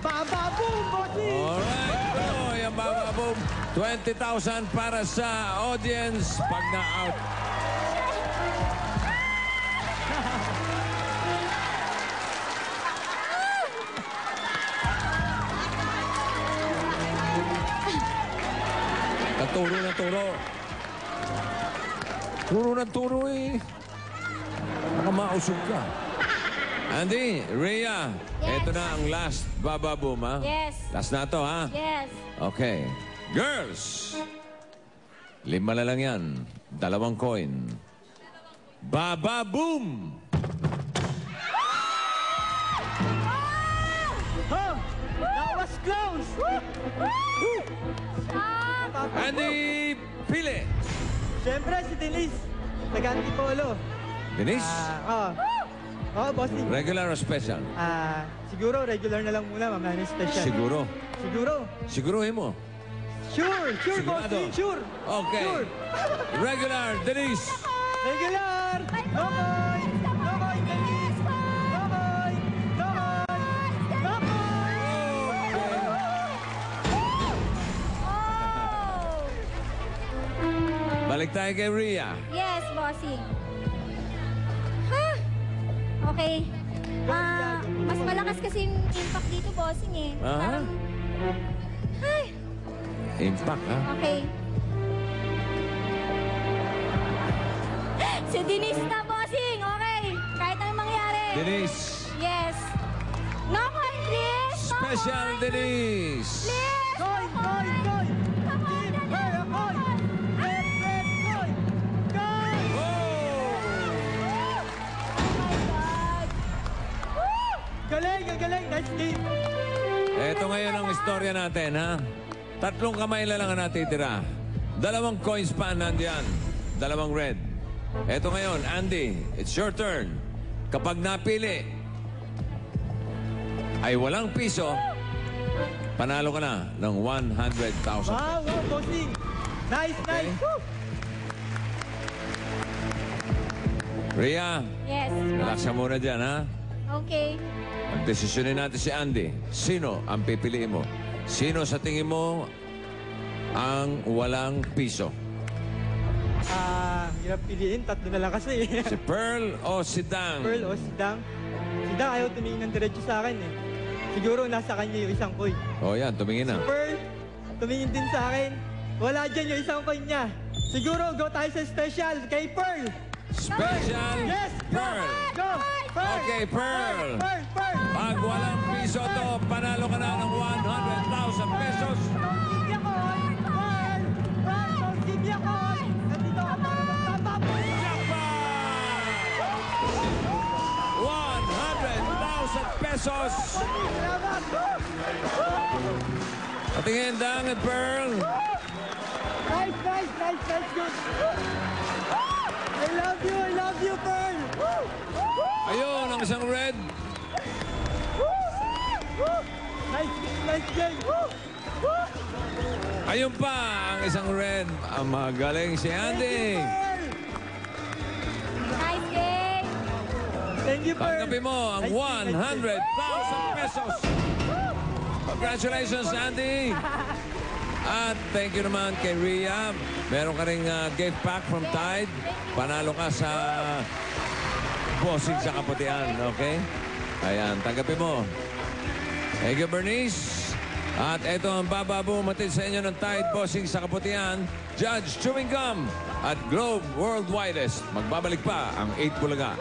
Baba boom, bossing! Alright, ito yung Baba Boom. 20,000 para sa audience pag na-out. Turo na turo. Turo na turo eh. Baka mausog ka. Andy, Rhea, Yes. ito na ang last Baba Boom, ha? Yes. Last na to, ha? Yes. Okay. Girls! 5 na lang yan. 2 coin. Baba Boom! Huh? That was close! Andy, pili! Siyempre, si Denise. Nag-antipolo. Denise, Oo, bossing. regular or special? Siguro, regular na lang muna, mamaya na special. Siguro. Siguro. Siguruhin mo. Sure, Sigurado. bossing, sure. Okay. Sure. Regular, Denise. Regular! No coin! No coin, Denise! No coin! No coin! No coin! Balik tayo kay Rhea. Yes, bossing. Okay. Mas malakas kasi yung impact dito, bossing eh. Aha. Parang... Ay, Impact, ha? okay. Si Denise na, bossing. Okay. Kahit anong mangyari. Denise. Yes. No coin, please. No Special coin. Denise. Please. Coin! Coin! Coin! Come on, Give her a coin! Red, red coin! Coin! Oh! Oh my God. Galing! Ang galing! Nice game! Ito ngayon ang istorya natin, ha? 3 kamay na lang ang natitira. 2 coins pa nandiyan. 2 red. Ito ngayon, Andy, it's your turn. Kapag napili ay walang piso, panalo ka na ng 100,000. Wow! Wow! Bossing! Nice! Okay. Nice! Woo! Rhea, Yes. relax ka muna dyan, ha? Okay. Pagdesisyonin natin si Andy. Sino ang pipiliin mo? Sino sa tingin mo ang walang piso? Hirap piliin. 3 na lang kasi. Si Pearl o si Dang? Pearl o si Dang. Si Dang ayaw tumingin ng diretso sa akin eh. Siguro nasa kanya yung isang coin. O yan, tumingin na. Pearl, tumingin din sa akin. Wala dyan yung isang coin niya. Siguro go tayo sa special kay Pearl. Special Yes! Go! Pearl. Go! Pearl! Okay, Pearl. Pearl! Pearl! Pag walang piso to, panalo ka na ng 100,000 pesos. Don't give me a coin! Pearl! Pearl, don't give me a coin! Nandito ka para magpapapo! Jackpot! 100,000 pesos. Salamat! Patingin, Dang at Pearl. Nice, nice, nice, nice, good! I love you, Pearl! Ayun, ang isang red. Nice, nice game! Ayun pa, ang isang red. Ang magaling si Andy. Nice game. Thank you, Pearl! Tanggapin mo ang 100,000 pesos. Congratulations, Andy. At thank you naman kay Rhea. Meron ka rin gift pack from Tide. Panalo ka sa bossing sa kaputian, okay? Ayan, tanggapin mo. Thank you, Bernice. At ito ang bababo matid sa inyo ng Tide Bossing sa kaputian, Judge Chewing Gum at Globe Worldwidest. Magbabalik pa ang 8 Bulaga.